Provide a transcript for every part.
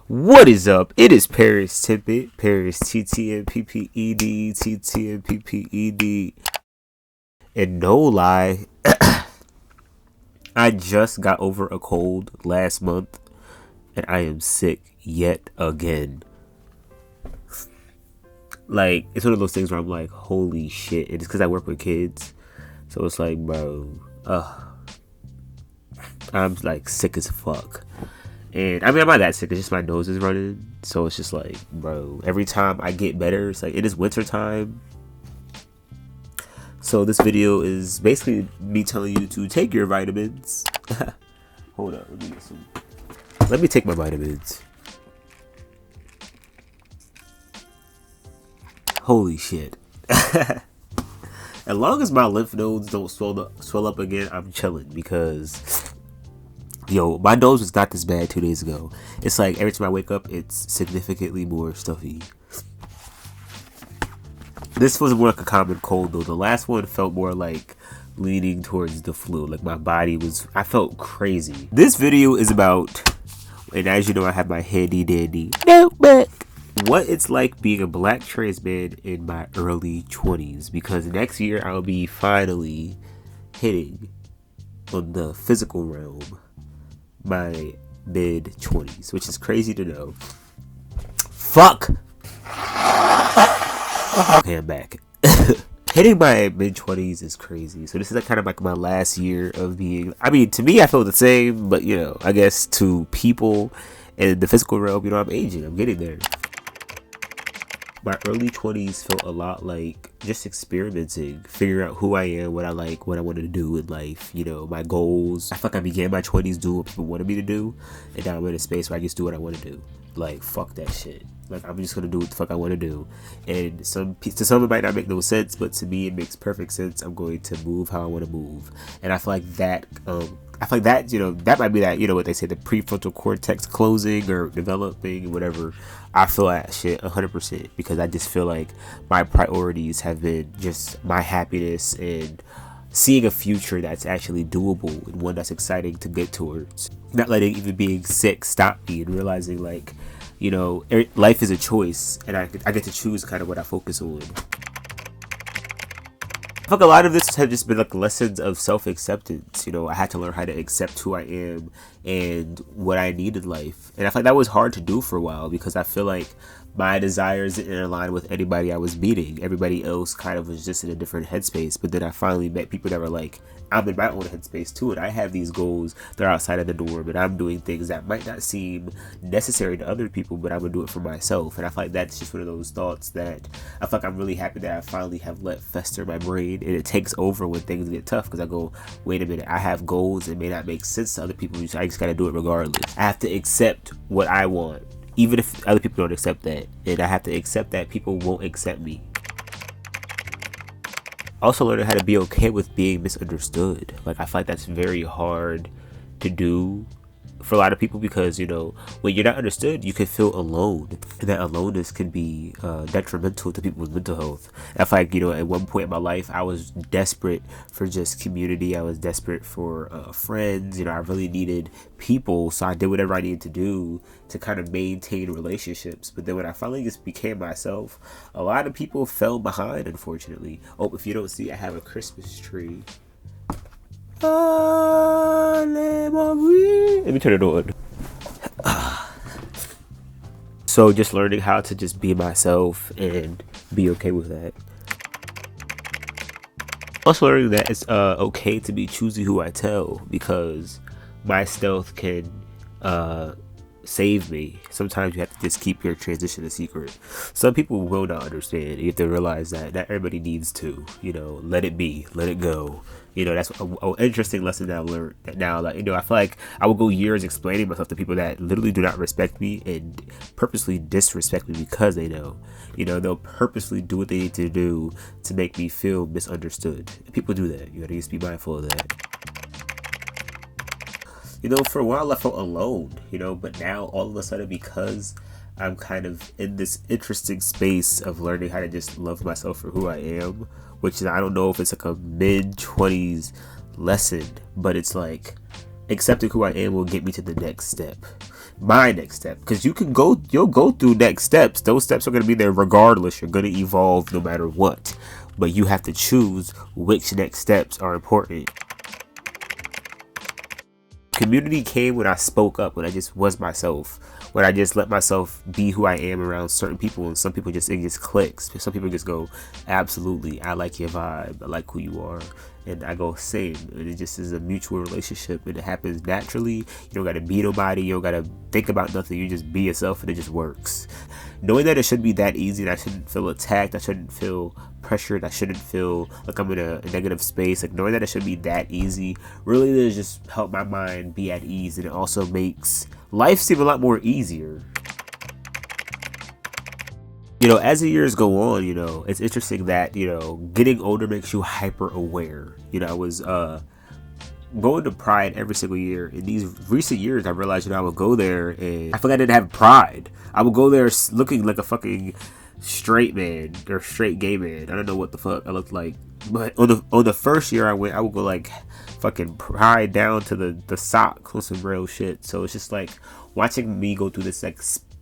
What is up? It is Paristtmpped, Paristtmpped. And no lie, I just got over a cold last month and I am sick yet again. Like, it's one of those things where I'm like, holy shit. And it's because I work with kids. So it's like, bro, I'm like sick as fuck. And I mean, I'm not that sick. It's just my nose is running. So it's just like, bro, every time I get better, it's like, it is winter time. So this video is basically me telling you to take your vitamins. Hold up, let me take my vitamins. Holy shit. As long as my lymph nodes don't swell up again, I'm chilling because yo, my nose was not this bad 2 days ago. It's like every time I wake up, it's significantly more stuffy. This was more like a common cold though. The last one felt more like leaning towards the flu. Like my body was, I felt crazy. This video is about, and as you know, I have my handy dandy notebook, what it's like being a black trans man in my early 20s. Because next year I'll be finally hitting on the physical realm my mid 20s, which is crazy to know. Fuck. Okay, I'm back. Hitting my mid 20s is crazy. So this is like kind of like my last year of being, I mean, to me I feel the same, but you know, I guess to people in the physical realm, you know, I'm aging, I'm getting there. My early 20s felt a lot like just experimenting, figuring out who I am, what I like, what I wanted to do in life, you know, my goals. I feel like I began my 20s doing what people wanted me to do, and now I'm in a space where I just do what I want to do. Like, fuck that shit. Like, I'm just gonna do what the fuck I want to do. And to some it might not make no sense, but to me it makes perfect sense. I'm going to move how I want to move. And I feel like that, you know, that might be that, you know, what they say, the prefrontal cortex closing or developing, whatever. I feel that shit 100% because I just feel like my priorities have been just my happiness and seeing a future that's actually doable and one that's exciting to get towards. Not letting even being sick stop me and realizing, like, you know, life is a choice and I get to choose kind of what I focus on. I think a lot of this have just been like lessons of self-acceptance. You know, I had to learn how to accept who I am and what I need in life. And I feel like that was hard to do for a while because I feel like my desires didn't align with anybody I was meeting. Everybody else kind of was just in a different headspace. But then I finally met people that were like, I'm in my own headspace too, and I have these goals that are outside of the norm, and I'm doing things that might not seem necessary to other people, but I'm gonna do it for myself. And I feel like that's just one of those thoughts that I feel like I'm really happy that I finally have let fester in my brain, and it takes over when things get tough because I go, wait a minute, I have goals that may not make sense to other people, so I just gotta do it regardless. I have to accept what I want, even if other people don't accept that, and I have to accept that people won't accept me. Also learning how to be okay with being misunderstood. Like, I feel like that's very hard to do for a lot of people because, you know, when you're not understood, you can feel alone, and that aloneness can be detrimental to people's mental health. I feel like, you know, at one point in my life, I was desperate for just community. I was desperate for friends. You know, I really needed people, so I did whatever I needed to do to kind of maintain relationships. But then when I finally just became myself, a lot of people fell behind, unfortunately. Oh, if you don't see, I have a Christmas tree. Let me turn it on. So just learning how to just be myself and be okay with that. Also learning that it's okay to be choosy who I tell, because my stealth can save me. Sometimes you have to just keep your transition a secret. Some people will not understand. You have to realize that not everybody needs to, you know, let it be, let it go. You know, that's an interesting lesson that I've learned. That now, like, you know, I feel like I will go years explaining myself to people that literally do not respect me and purposely disrespect me because they know. You know, they'll purposely do what they need to do to make me feel misunderstood. People do that. You gotta just be mindful of that. You know, for a while I felt alone, you know, but now all of a sudden, because I'm kind of in this interesting space of learning how to just love myself for who I am, which is, I don't know if it's like a mid-20s lesson, but it's like accepting who I am will get me to the next step. my next step. Because you'll go through next steps. Those steps are going to be there regardless. You're going to evolve no matter what. But you have to choose which next steps are important. Community came when I spoke up, when I just was myself, when I just let myself be who I am around certain people, and some people it just clicks. Some people just go, absolutely, I like your vibe, I like who you are, and I go, same. And it just is a mutual relationship, and it happens naturally. You don't gotta be nobody, you don't gotta think about nothing, you just be yourself, and it just works. Knowing that it shouldn't be that easy, and I shouldn't feel attacked, I shouldn't feel pressured, I shouldn't feel like I'm in a negative space, like knowing that it shouldn't be that easy really does just help my mind be at ease, and it also makes life seem a lot more easier. You know, as the years go on, you know, it's interesting that, you know, getting older makes you hyper aware. You know, I was going to Pride every single year. In these recent years, I realized, you know, I would go there and I forgot I didn't have Pride. I would go there looking like a fucking straight man or straight gay man. I don't know what the fuck I looked like. But on the first year I went, I would go like fucking Pride down to the socks on some real shit. So it's just like watching me go through this like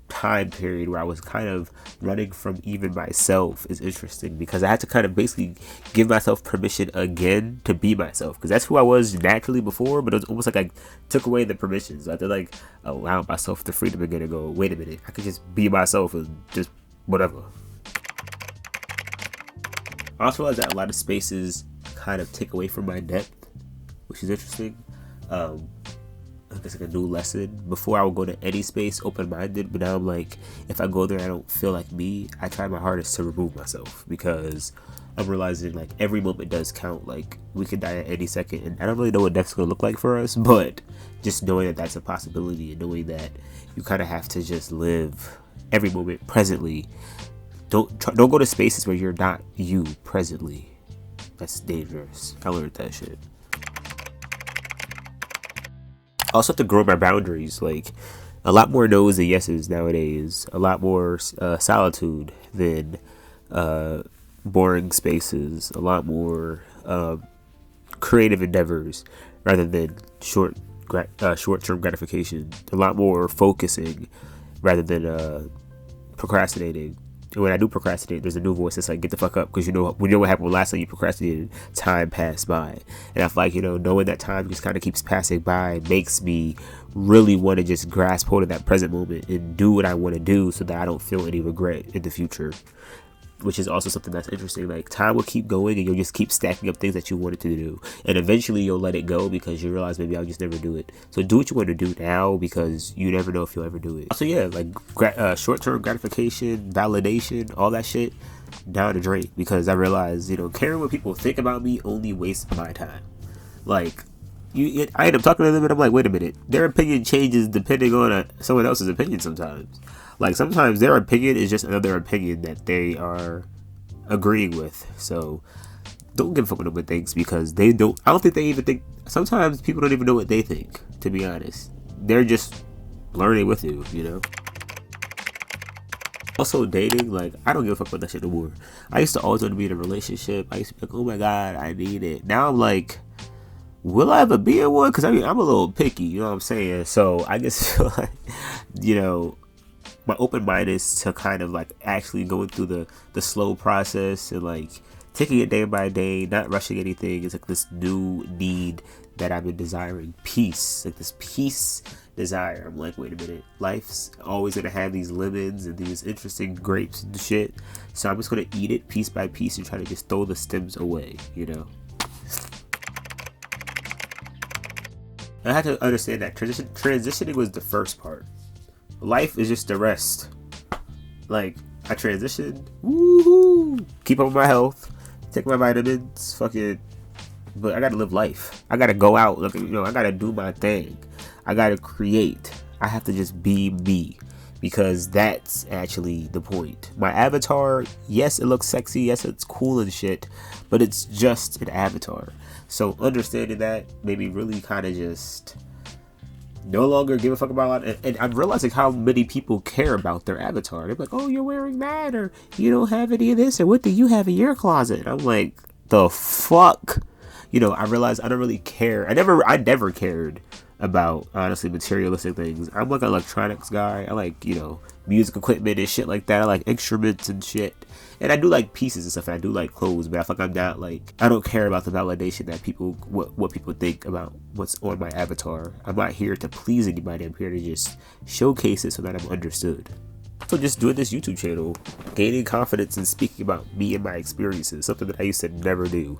time period where I was kind of running from even myself is interesting, because I had to kind of basically give myself permission again to be myself, because that's who I was naturally before, but it was almost like I took away the permissions. I had to like allow myself the freedom again to go, wait a minute, I could just be myself and just whatever. I also realized that a lot of spaces kind of take away from my depth, which is interesting. I guess like a new lesson. Before I would go to any space open-minded, but now I'm like, if I go there and I don't feel like me, I try my hardest to remove myself, because I'm realizing like every moment does count. Like we could die at any second, and I don't really know what death's gonna look like for us, but just knowing that that's a possibility, and knowing that you kind of have to just live every moment presently. Don't go to spaces where you're not you presently. That's dangerous. I learned that shit. I also have to grow my boundaries, like a lot more no's and yeses nowadays, a lot more solitude than boring spaces, a lot more creative endeavors rather than short-term gratification, a lot more focusing rather than procrastinating. And when I do procrastinate, there's a new voice that's like, get the fuck up, because you know what happened when last time you procrastinated. Time passed by, and I feel like, you know, knowing that time just kind of keeps passing by makes me really want to just grasp hold of that present moment and do what I want to do, so that I don't feel any regret in the future. Which is also something that's interesting. Like time will keep going, and you'll just keep stacking up things that you wanted to do, and eventually you'll let it go because you realize maybe I'll just never do it. So do what you want to do now, because you never know if you'll ever do it. So yeah, like short-term gratification, validation, all that shit down the drain, because I realize, you know, caring what people think about me only wastes my time. Like I end up talking to them and I'm like, wait a minute, their opinion changes depending on someone else's opinion sometimes. Like sometimes their opinion is just another opinion that they are agreeing with. So don't give a fuck what nobody thinks, because they don't. I don't think they even think. Sometimes people don't even know what they think, to be honest. They're just learning with you, you know. Also dating, like I don't give a fuck about that shit no more. I used to always want to be in a relationship. I used to be like, oh my god, I need it. Now I'm like, will I ever be in one? Because I mean, I'm a little picky, you know what I'm saying? So I just feel like, you know, my open mind is to kind of like actually going through the slow process and like taking it day by day, not rushing anything. It's like this new need that I've been desiring, peace, like this peace desire. I'm like, wait a minute, life's always gonna have these lemons and these interesting grapes and shit, so I'm just gonna eat it piece by piece and try to just throw the stems away, you know. I had to understand that transitioning was the first part. Life is just the rest. Like, I transitioned, woohoo, keep up with my health, take my vitamins, fucking, but I gotta live life. I gotta go out, like, you know, I gotta do my thing. I gotta create. I have to just be me, because that's actually the point. My avatar, yes, it looks sexy, yes, it's cool and shit, but it's just an avatar. So understanding that made me really kind of just no longer give a fuck about it. And I'm realizing how many people care about their avatar. They're like, oh, you're wearing that, or you don't have any of this, or what do you have in your closet? And I'm like, the fuck? You know, I realized I don't really care. I never cared about honestly materialistic things. I'm like an electronics guy. I like, you know, music equipment and shit like that. I like instruments and shit. And I do like pieces and stuff, and I do like clothes, but I feel like I'm not like, I don't care about the validation that people, what people think about what's on my avatar. I'm not here to please anybody. I'm here to just showcase it so that I'm understood. So just doing this YouTube channel, gaining confidence and speaking about me and my experiences, something that I used to never do.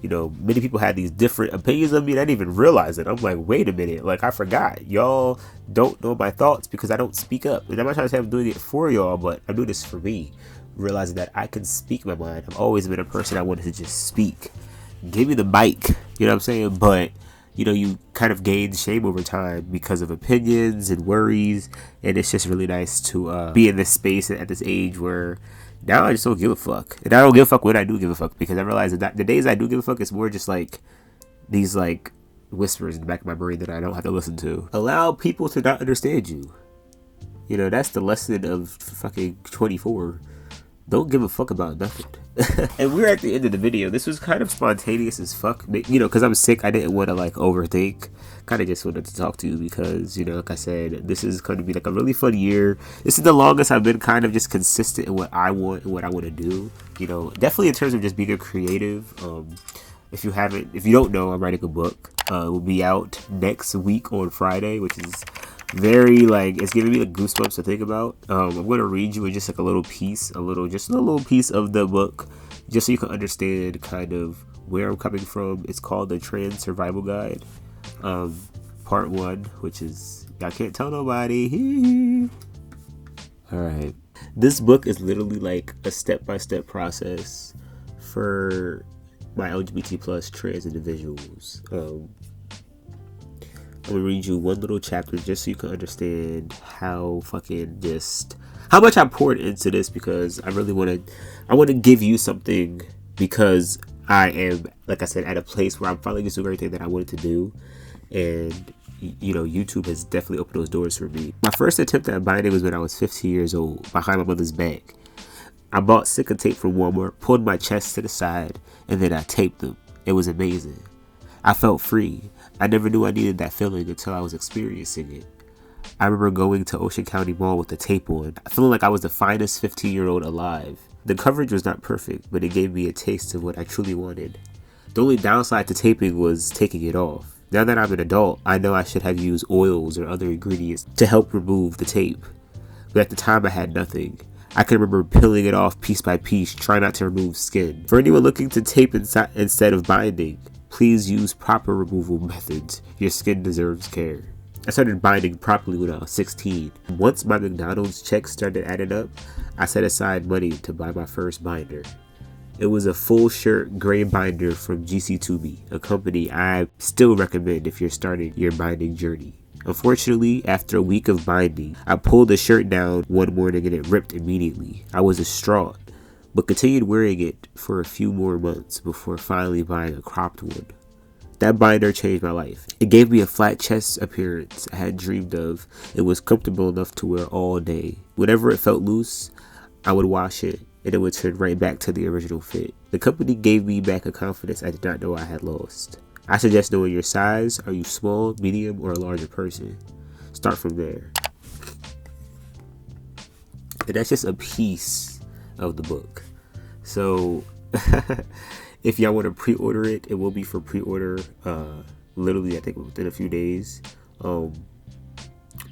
You know, many people had these different opinions of me, and I didn't even realize it. I'm like, wait a minute, like I forgot. Y'all don't know my thoughts because I don't speak up. And I'm not trying to say I'm doing it for y'all, but I'm doing this for me. Realizing that I can speak my mind. I've always been a person I wanted to just speak. Give me the mic, you know what I'm saying? But, you know, you kind of gain shame over time because of opinions and worries. And it's just really nice to be in this space at this age where now I just don't give a fuck. And I don't give a fuck when I do give a fuck, because I realize that the days I do give a fuck, it's more just like these like whispers in the back of my brain that I don't have to listen to. Allow people to not understand you. You know, that's the lesson of fucking 24. Don't give a fuck about nothing. And we're at the end of the video. This was kind of spontaneous as fuck. You know, because I'm sick, I didn't want to like overthink. Kind of just wanted to talk to you because, you know, like I said, this is going to be like a really fun year. This is the longest I've been kind of just consistent in what I want and what I want to do. You know, definitely in terms of just being a creative. If you don't know, I'm writing a book. It will be out next week on Friday, which is very like, it's giving me the goosebumps to think about. I'm going to read you just like a little piece of the book, just so you can understand kind of where I'm coming from. It's called The Trans Survival Guide, part 1, which is, I can't tell nobody. All right, this book is literally like a step-by-step process for my LGBT plus trans individuals. I'm gonna read you one little chapter just so you can understand how much I poured into this, because I really want to give you something, because I am, like I said, at a place where I'm finally just doing everything that I wanted to do. And, you know, YouTube has definitely opened those doors for me. My first attempt at binding was when I was 15 years old, behind my mother's back. I bought Sika tape from Walmart, pulled my chest to the side, and then I taped them. It was amazing. I felt free. I never knew I needed that feeling until I was experiencing it. I remember going to Ocean County Mall with the tape on, feeling like I was the finest 15-year-old alive. The coverage was not perfect, but it gave me a taste of what I truly wanted. The only downside to taping was taking it off. Now that I'm an adult, I know I should have used oils or other ingredients to help remove the tape. But at the time I had nothing. I can remember peeling it off piece by piece, trying not to remove skin. For anyone looking to tape instead of binding, please use proper removal methods. Your skin deserves care. I started binding properly when I was 16. Once my McDonald's check started adding up, I set aside money to buy my first binder. It was a full shirt gray binder from GC2B, a company I still recommend if you're starting your binding journey. Unfortunately, after a week of binding, I pulled the shirt down one morning and it ripped immediately. I was distraught, but continued wearing it for a few more months before finally buying a cropped one. That binder changed my life. It gave me a flat chest appearance I had dreamed of. It was comfortable enough to wear all day. Whenever it felt loose, I would wash it and it would turn right back to the original fit. The company gave me back a confidence I did not know I had lost. I suggest knowing your size. Are you small, medium, or a larger person? Start from there. And that's just a piece of the book. So if y'all want to pre-order it, it will be for pre-order literally I think within a few days.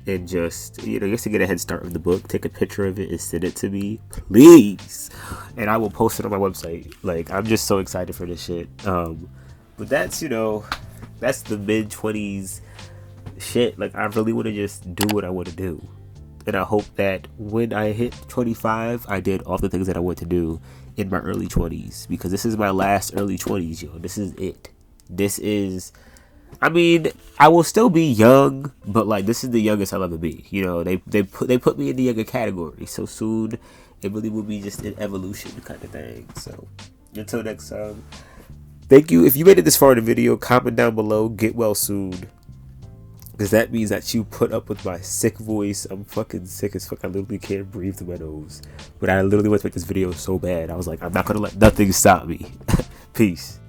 And just, you know, just to get a head start of the book, take a picture of it and send it to me, please, and I will post it on my website. Like, I'm just so excited for this shit. But that's, you know, that's the mid-20s shit. Like, I really want to just do what I want to do. And I hope that when I hit 25, I did all the things that I want to do in my early 20s. Because this is my last early 20s, yo. This is it. This is, I mean, I will still be young, but like, this is the youngest I'll ever be. You know, they put me in the younger category. So soon, it really will be just an evolution kind of thing. So, until next time. Thank you. If you made it this far in the video, comment down below. Get well soon. Because that means that you put up with my sick voice. I'm fucking sick as fuck. I literally can't breathe through my nose. But I literally want to make this video so bad. I was like, I'm not going to let nothing stop me. Peace.